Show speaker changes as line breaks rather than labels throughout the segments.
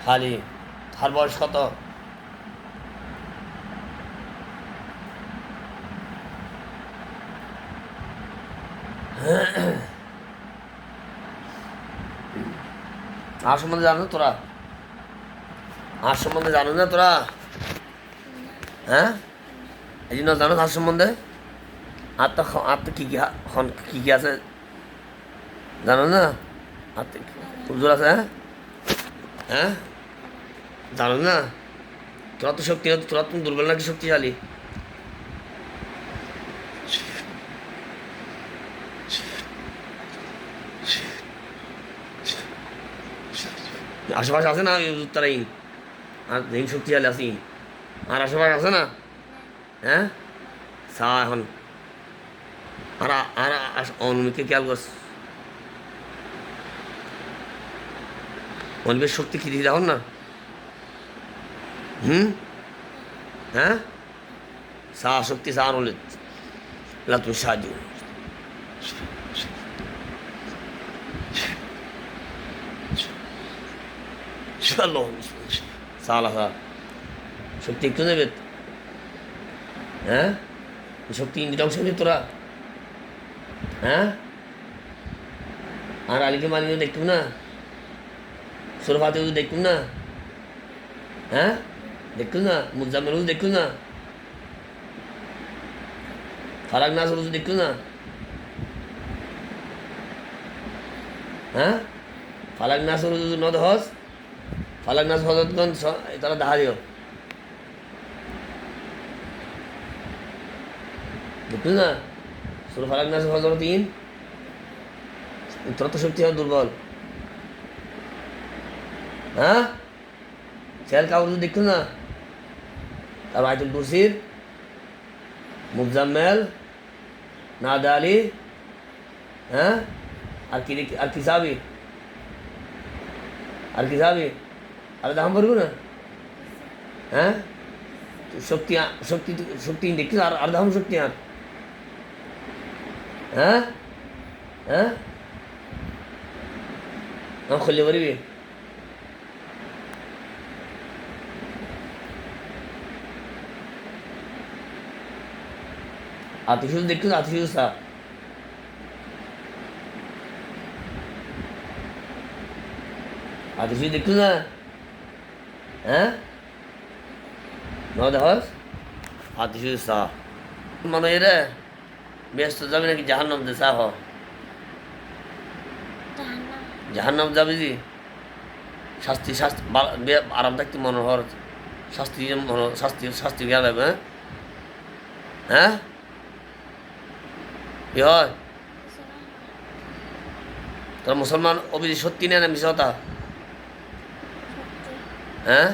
খালি তার বয়স কত? আর সম্বন্ধে জানো তোরা? আর সম্বন্ধে জানো না তোরা? হ্যাঁ, এই জন্য জানো আর সম্বন্ধে? আর তো কি কি আছে জানো না? আর উজ্জ্বল আছে। হ্যাঁ হ্যাঁ, জানো না? তোরা তো শক্তি, তোরা তুমি দুর্বল নাকি শক্তিশালী? আশেপাশে আছে না তারাই? আর যেই শক্তিশালী আছি আর আশেপাশে আছে না? হ্যাঁ, চা এখন আর আর অনমিকে খেয়াল করছ? অনমিকের শক্তি কি দিয়ে এখন না? হুম, হ্যাঁ, চা শক্তি চা নলে তুমি সাহায্য চলো সালা সা শক্তি একটু নেবে। হ্যাঁ, শক্তি ইন্দিরা অংশ নেবে তোরা। হ্যাঁ, আর আলিকে মালিকে দেখতুম না? সুরফাতে দেখতুম না? হ্যাঁ, দেখতুম না? মুজাম্মেল দেখতুম না? ফারাক নাসর দেখতুম না? হ্যাঁ, ফালাক নাসর নদ হস, ফালাক নাস হজরতগঞ্জ তারা দেখা দিও দেখতুম না? সুর ফালাক নাসর হজরত ইন তোরা তো শক্তি হয় দুর্বল। হ্যাঁ, খেয়াল কাগজ দেখতো না? তার আয়তুল কুরসির, মুজাম্মেল, নাদা আলী, হ্যাঁ, আর কি চাবি? আর কি চাবি? আরে দাম পারবো না? হ্যাঁ, শক্তি শক্তি শক্তি দেখছিস আর দাম শক্তি আর? হ্যাঁ হ্যাঁ, আমি খুললে পারবি? আতিশুল দেখছিস? আতিশুল সা আতিশুল দেখছিস না? হ্যাঁ, নদ হস আতিশুল সা মনে এরে ব্যস্ত যাবি নাকি জাহান্নাম দে চা হ? জাহান্নাম যাবি জি? শাস্তি শাস্তি আরাম থাকতে মনে হর শাস্তি শাস্তি শাস্তি গেল। হ্যাঁ হ্যাঁ, কি হয়? তোরা মুসলমান অভিযোগ সত্যি নেয় না মিশা কথা? হ্যাঁ,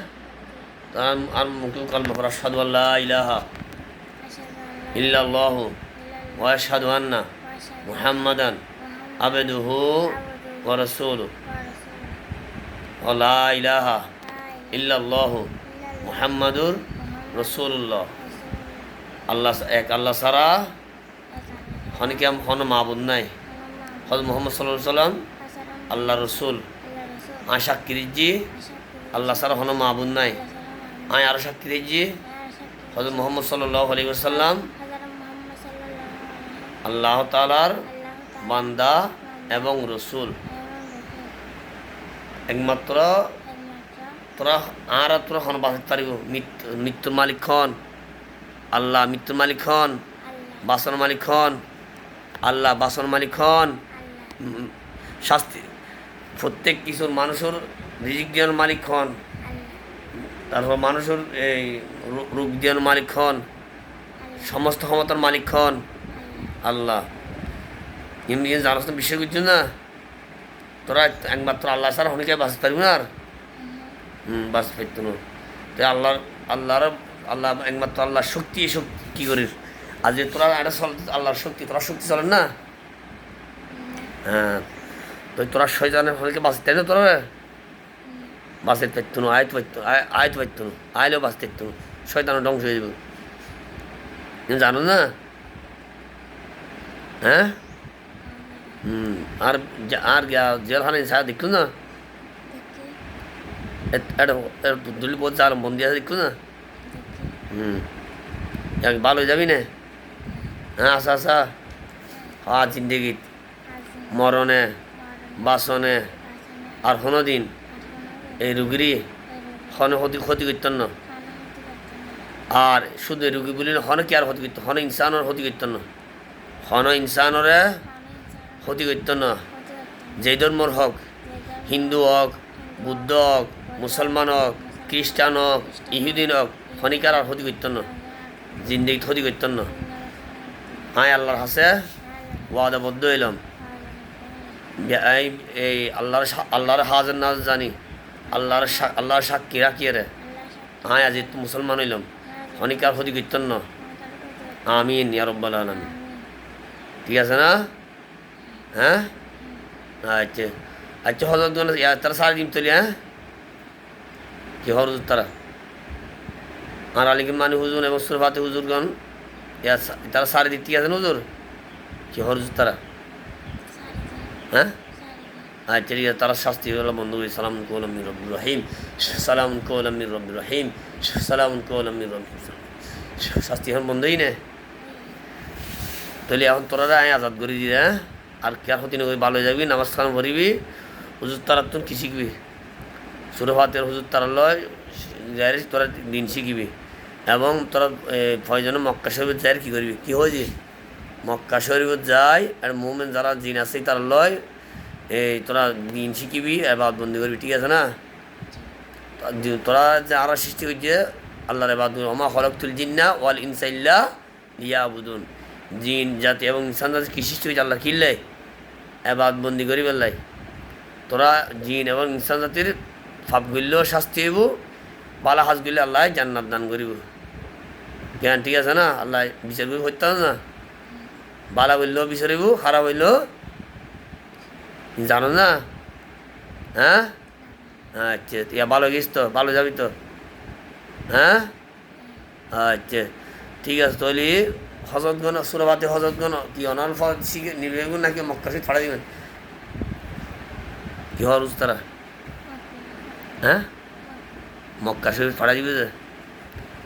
আর মুকুল কালমা করা আশহাদু আল্লা ইলাহা ইল্লাল্লাহু ওয়া আশহাদু আন্না মুহাম্মাদান আবদুহু ওয়া রাসূলুহু ওয়া লা ইলাহা ইল্লাল্লাহু মুহাম্মাদুর রাসূলুল্লাহ। আল্লাহ এক, আল্লাহ ছাড়া হনকে হন মাবুদ নাই। হযরত মুহাম্মদ সাল্লাল্লাহু আলাইহি সাল্লাম আল্লাহ রসুল। আয় সাক্ষী দিচ্ছি আল্লাহ ছাড়া হন মাবুদ নাই। আয় আরো সাক্ষী দিচ্ছি হযরত মুহাম্মদ সাল্লাল্লাহু আলাইহি ওয়াসাল্লাম আল্লাহ তাআলার বান্দা এবং রসুল। একমাত্র তোরা আর তোরা হন বাঁচতে পারিব। মৃত্যুর মালিক খন আল্লাহ, মৃত্যুর মালিক খন বাসন মালিক খন আল্লাহ, বাসন মালিক খন শাস্তি প্রত্যেক কিছুর মানুষের রিজিক দিয়ার মালিক খন, তারপর মানুষের এই রূপ দিয়ার মালিক খন, সমস্ত ক্ষমতার মালিক খন আল্লাহ। এমনি জানাস না বিষয় করছো না? তোরা একমাত্র আল্লাহ ছাড়া হনিকে বাঁচতে পারবি না। আর বাঁচতে পারত না। তাই আল্লাহ একমাত্র আল্লাহর শক্তি কী করিস? আজ যে তোরা এটা চল আল্লাহর শক্তি, তোরা শক্তি চলেন না? হ্যাঁ, তো তোরা শয়তানের হনিকে বাঁচতে না? তোরা বাঁচতে পারত না, আয়ত পারত না, আইলেও বাঁচতে পারত না। শয়তানের ধ্বংস হয়ে যাবে, জানো না? হ্যাঁ, আর আর জেলখানে ছায়া দেখলো না? এটা দুলি বহুত জাল বন্দি আছে দেখো না হুম এক ভালো হয়ে যাবি না হ্যাঁ আসা আসা হ্যাঁ জিন্দগিত মরণে বাসনে আর হনো দিন এই রুগীরই হনে ক্ষতি করতেন না আর শুধু রুগী বলি না হনে কি আর ক্ষতি করত হনে ইনসানের ক্ষতি করতেন না হন ইনসানরে ক্ষতি করতেন না যেই ধর্মর হোক হিন্দু হোক বুদ্ধ হোক মুসলমান হোক খ্রিস্টান হোক ইহুদিন হোক হনিকার আর ক্ষতি করতেন না জিন্দগি ক্ষতি করতেন না হ্যাঁ আল্লাহর হাসে ওয়াদাবদ্ধ হইলাম এই আল্লাহর হাজার নাজ জানি আল্লাহর সাক্ষী রাখিয়ে রে হ্যাঁ আজ তো মুসলমান হইলাম হনিকার ক্ষতি করতেন না আমিন ইয়া রাব্বাল আলামিন ঠিক আছে না হ্যাঁ আচ্ছা আচ্ছা হজরত তারা সারা দিন চলি হ্যাঁ কি হরজ তারা আর আলিকে মানে হুজুর এবং সুরফাতে হুজুরগণ তারা সারি দিক ঠিক আছে না হুজুর কি হরজ তারা হ্যাঁ আচ্ছা ঠিক আছে তারা শাস্তি হলো বন্ধু সালাম কৌলাম রব্বুর রহিম সালাম কৌলাম রব্বুর রহিম সালাম কৌলাম রব্বুর শাস্তি হন বন্ধই না তাহলে এখন তোরা আজাদ করে দি হ্যাঁ আর কে ক্ষতি না ভালো হয়ে যাবি নামাজ খান ভরিবি হুজুর তারা তুই কি শিখবি সুরফাতের হুজুর তারা লয় যাই তোরা দিন শিখবি এবং তোরা ফয়জনে মক্কা শরীফ যাই কী করবি কী হয়েছে মক্কা শরীফ যায় আর মোমেন যারা জিন আছে তারা লয় এই তোরা দিন শিখিবি এবার বন্দি করবি ঠিক আছে না তোরা যে আরো সৃষ্টি করছে আল্লাহর এবাদ আমা হলকতুল জিন্না ওয়াল ইনসাইল্লা ইয়াবুদুন জিন জাতি এবং ইনসান জাতি কি সৃষ্টি হয়েছে আল্লাহ কিনলে এবাদ বন্দি করি বেল্লাই তোরা জিন এবং ইনসান জাতির ফাপ গিললেও শাস্তি হইব বালা হাজ গিলে আল্লাহ জান্নাত দান করিব জ্ঞান ঠিক আছে না আল্লাহ বিচার করি হইতে না বালা বললেও বিচারিব খারাপ হইলেও জানো না হ্যাঁ আচ্ছা ইয়া ভালো গিস তো ভালো যাবি তো হ্যাঁ আচ্ছা ঠিক আছে তাহলে হজরতগণ সুরবাতে হজরতগণ কি অনাল ফল শিখে নিবে নাকি মক্কা শরীফ ফাড়া দিবেন কি হওয়ার তারা হ্যাঁ মক্কা শরীফ ফাড়া দিবে যে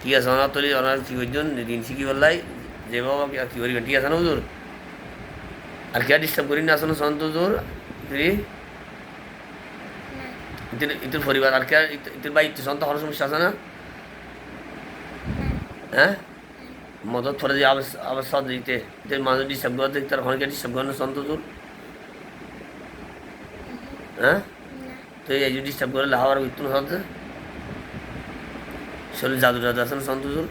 ঠিক আছে ওনার তৈরি ওনার কী করছেন দিন শিখি বললাই যে বাবা কী করিবেন ঠিক আছে না হুজুর আর কে ডিস্টার্ব করি না আসলে সন্ত হুজুর ইতির পরিবার আর কে ইতির ভাই ইতি সন্ত হওয়ার সমস্যা আছে না হ্যাঁ মদত ফরে যে আবার সাথ দিতে ইতির মানুষ ডিস্টার্ব করতে তার ওখানে কে ডিস্টার্ব করেন সন্ত হুজুর হ্যাঁ তো এই যে ডিস্টার্ব করে লাহাবার ইতুন হতে শরীর জাদু জাদু আছে না সন্ত হুজুর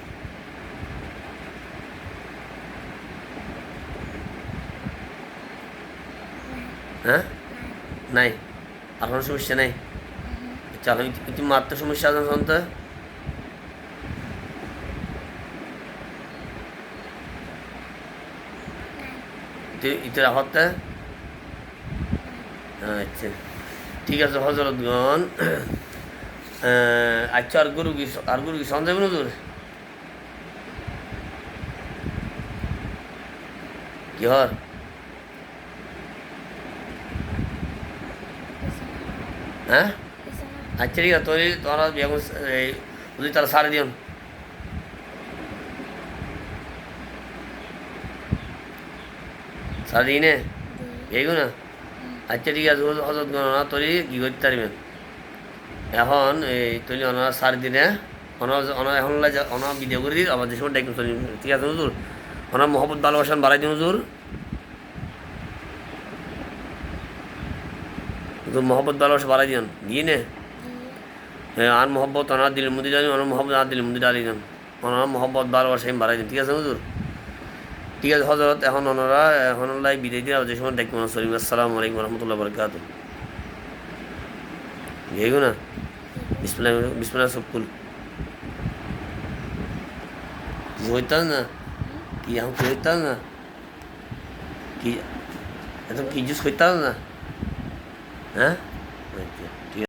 হ্যাঁ নাই আর কোনো সমস্যা নাই চলো ইতি মাত্র সমস্যা আছে সন্ত ইতির আহতে আচ্ছা ঠিক আছে হজরতগণ আচ্ছা আর গুরু কি সঞ্জয় নজর কি হর হ্যাঁ আচ্ছা ঠিক আছে তোরা এখন যদি তারা সারে দিও সারে দিই নে এইগো না আচ্ছা ঠিক আছে হজরত গণনা তৈরি কী করতে পারবেন এখন এই তৈরি ওনারা সার দিনে ওনার এখন ওনার ভিডিও করে দিই আবার যে সময় ডাইক চলি ঠিক আছে হুজুর ওনার মহব্বত ভালোবাসান বাড়াই দিন হুজুর মহব্বত ভালোবাসা বাড়াই দিন দিয়ে নে আর মহব্বত ওনার দিলের মধ্যে জানি ওনার মহব্বত আর দিলের মধ্যে ডালি দেন ওনার মহব্বত ভালোবাসা আমি বাড়াই দিন ঠিক আছে হুজুর ঠিক আছে হজরত এখন ওনারা এখন লাই বিদায় দিয়ে যে সময় ডাইক সলিম আসসালামু আলাইকুম রহমতুল্লাহ বরকাতুহ গেগো না বিসমিল্লাহ সব কুল কি হইতাম না কি এখন কি হইতাম না কি এত কি জুস হইতাম না হ্যাঁ